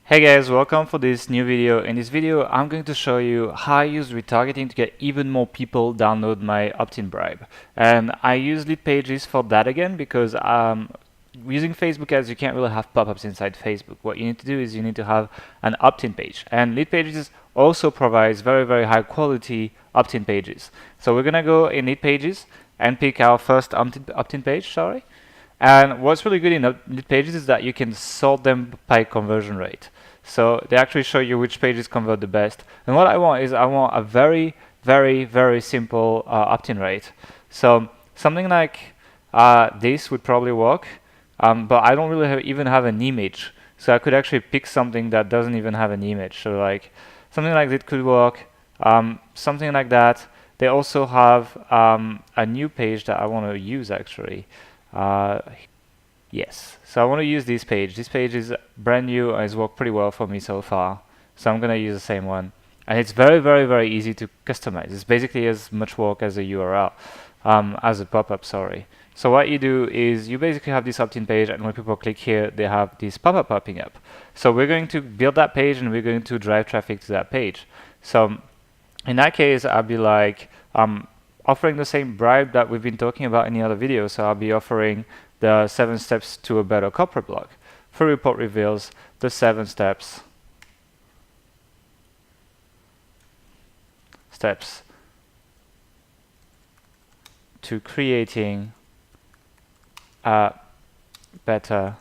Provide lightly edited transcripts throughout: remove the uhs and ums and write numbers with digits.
Hey guys, welcome for this new video. In this video, I'm going to show you how I use retargeting to get even more people download my opt-in bribe. And I use lead pages for that again because using Facebook ads, you can't really have pop-ups inside Facebook. What you need to do is you need to have an opt-in page. And lead pages also provides very, very high quality opt-in pages. So we're gonna go in lead pages and pick our first opt-in page, sorry. And what's really good in lead pages is that you can sort them by conversion rate. So they actually show you which pages convert the best. And what I want is I want a very, very, very simple opt-in rate. So something like this would probably work, but I don't really even have an image. So I could actually pick something that doesn't even have an image. So like something like this could work, something like that. They also have a new page that I want to use actually. Yes, so I want to use this page. This page is brand new and it's worked pretty well for me so far. So I'm going to use the same one. And it's very, very, very easy to customize. It's basically as much work as a URL, as a pop-up, sorry. So what you do is you basically have this opt-in page, and when people click here, they have this pop-up popping up. So we're going to build that page and we're going to drive traffic to that page. So in that case, I'll be like, offering the same bribe that we've been talking about in the other video. So I'll be offering the 7 steps to a better corporate blog. Free report reveals the 7 steps to creating a better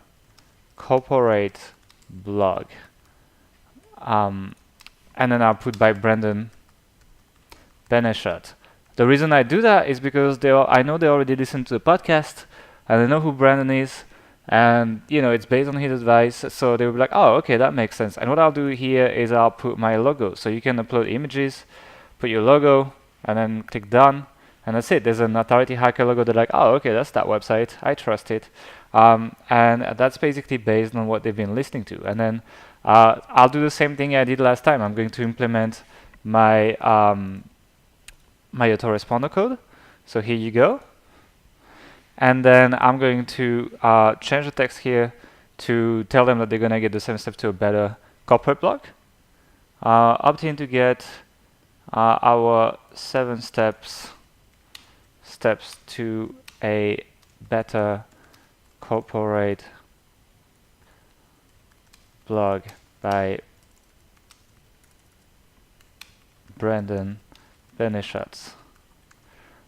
corporate blog. And then I'll put by Brandon Beneshut. The reason I do that is because I know they already listened to the podcast, and I know who Brandon is, and you know it's based on his advice, so they will be like, oh, okay, that makes sense. And what I'll do here is I'll put my logo. So you can upload images, put your logo, and then click done, and that's it. There's an Authority Hacker logo. They're like, oh, okay, that's that website. I trust it. And that's basically based on what they've been listening to. And then I'll do the same thing I did last time. I'm going to implement my my autoresponder code. So here you go. And then I'm going to change the text here to tell them that they're going to get the 7 steps to a better corporate blog. Opt in to get our 7 steps to a better corporate blog by Brandon Beneshut.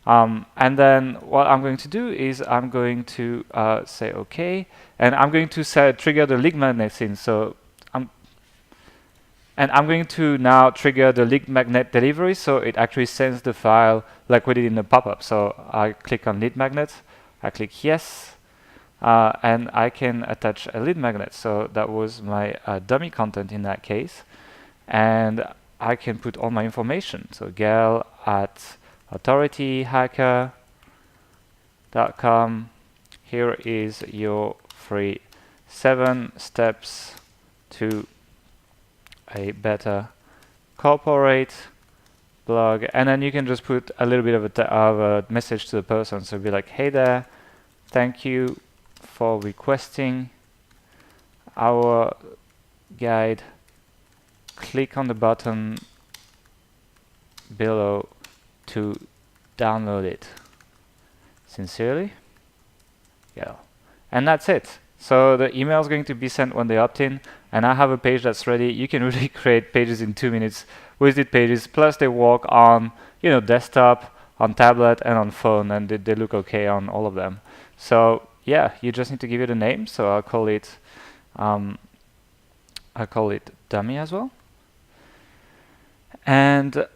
And then what I'm going to do is I'm going to say OK, and I'm going to trigger the link magnet scene. So I'm going to now trigger the link magnet delivery, so it actually sends the file like we did in the pop-up. So I click on lead magnet, I click yes, and I can attach a lead magnet. So that was my dummy content in that case, and I can put all my information. So gal at authorityhacker.com. Here is your free 7 steps to a better corporate blog, and then you can just put a little bit of a message to the person. So be like, hey there, thank you for requesting our guide. Click on the button below to download it. Sincerely, yeah. And that's it. So the email is going to be sent when they opt in, and I have a page that's ready. You can really create pages in 2 minutes with lead pages. Plus they work on desktop, on tablet, and on phone, and they look okay on all of them. So yeah, you just need to give it a name. So I'll call it dummy as well. And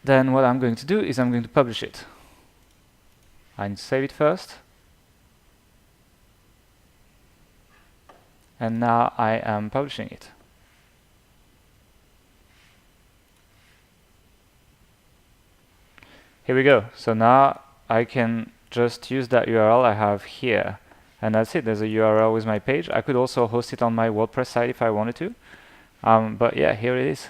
then what I'm going to do is I'm going to publish it. I need to save it first. And now I am publishing it. Here we go. So now I can just use that URL I have here. And that's it. There's a URL with my page. I could also host it on my WordPress site if I wanted to. But yeah, here it is.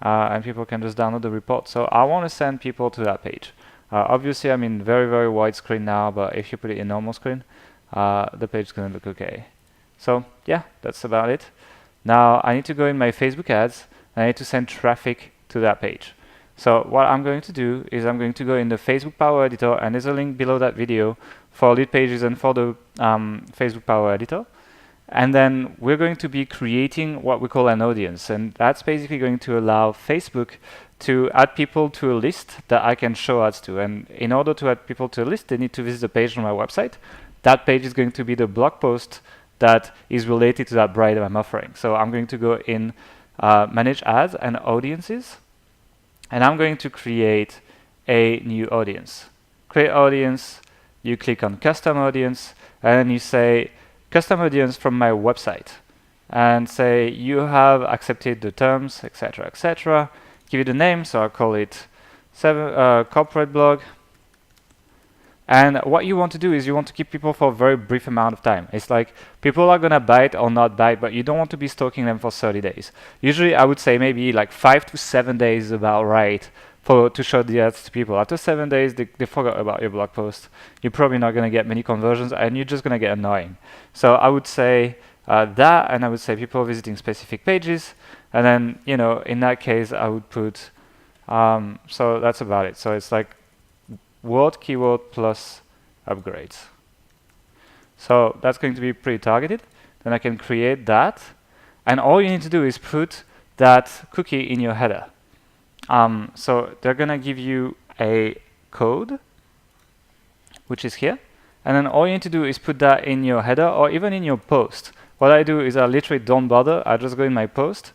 And people can just download the report. So I want to send people to that page. Obviously, I'm in very, very wide screen now, but if you put it in normal screen, the page is going to look okay. So yeah, that's about it. Now I need to go in my Facebook ads, and I need to send traffic to that page. So what I'm going to do is I'm going to go in the Facebook Power Editor, and there's a link below that video for lead pages and for the Facebook Power Editor. And then we're going to be creating what we call an audience, and that's basically going to allow Facebook to add people to a list that I can show ads to. And in order to add people to a list, they need to visit a page on my website. That page is going to be the blog post that is related to that brand I'm offering. So I'm going to go in Manage Ads and Audiences, and I'm going to create a new audience. Create audience, you click on Custom Audience, and then you say, Custom Audience from my website, and say you have accepted the terms, etc., etc. Give it a name, so I'll call it corporate blog. And what you want to do is you want to keep people for a very brief amount of time. It's like people are gonna buy it or not buy it, but you don't want to be stalking them for 30 days. Usually I would say maybe like 5 to 7 days is about right to show the ads to people. After 7 days, they forgot about your blog post. You're probably not going to get many conversions, and you're just going to get annoying. So I would say that, and I would say people visiting specific pages, and then, you know, in that case, I would put, so that's about it. So it's like word, keyword, plus upgrades. So that's going to be pretty targeted. Then I can create that, and all you need to do is put that cookie in your header. So they're gonna give you a code, which is here, and then all you need to do is put that in your header or even in your post. What I do is I literally don't bother. I just go in my post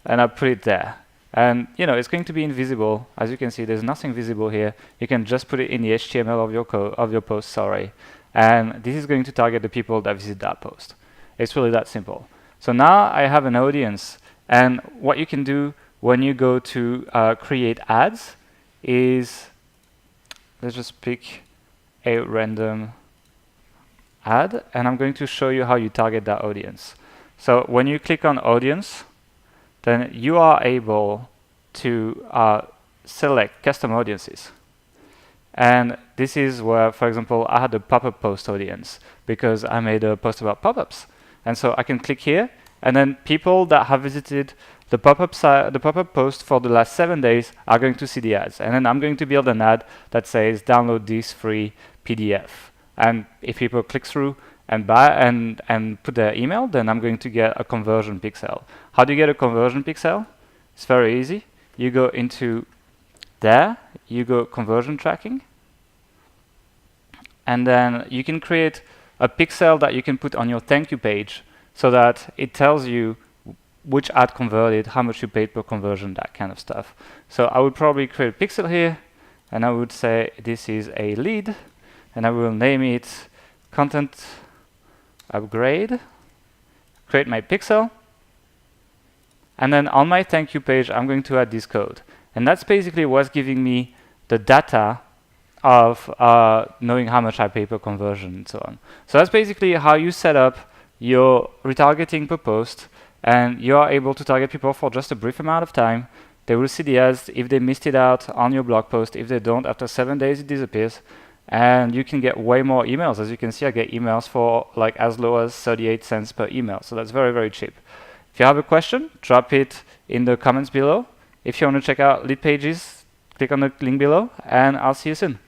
and I put it there. And you know, it's going to be invisible. As you can see, there's nothing visible here. You can just put it in the HTML of your code of your post, sorry. And this is going to target the people that visit that post. It's really that simple. So now I have an audience, and what you can do when you go to create ads is, let's just pick a random ad, and I'm going to show you how you target that audience. So when you click on audience, then you are able to select custom audiences. And this is where, for example, I had a pop-up post audience because I made a post about pop-ups. And so I can click here, and then people that have visited the pop-up post for the last 7 days are going to see the ads. And then I'm going to build an ad that says download this free PDF. And if people click through and buy and put their email, then I'm going to get a conversion pixel. How do you get a conversion pixel? It's very easy. You go into there, you go conversion tracking, and then you can create a pixel that you can put on your thank you page so that it tells you which ad converted, how much you paid per conversion, that kind of stuff. So I would probably create a pixel here, and I would say this is a lead, and I will name it content upgrade, create my pixel, and then on my thank you page I'm going to add this code. And that's basically what's giving me the data of knowing how much I pay per conversion and so on. So that's basically how you set up your retargeting per post, and you are able to target people for just a brief amount of time. They will see the ads if they missed it out on your blog post. If they don't, after 7 days it disappears, and you can get way more emails. As you can see, I get emails for like as low as 38 cents per email, so that's very, very cheap. If you have a question, drop it in the comments below. If you want to check out lead pages, click on the link below, and I'll see you soon.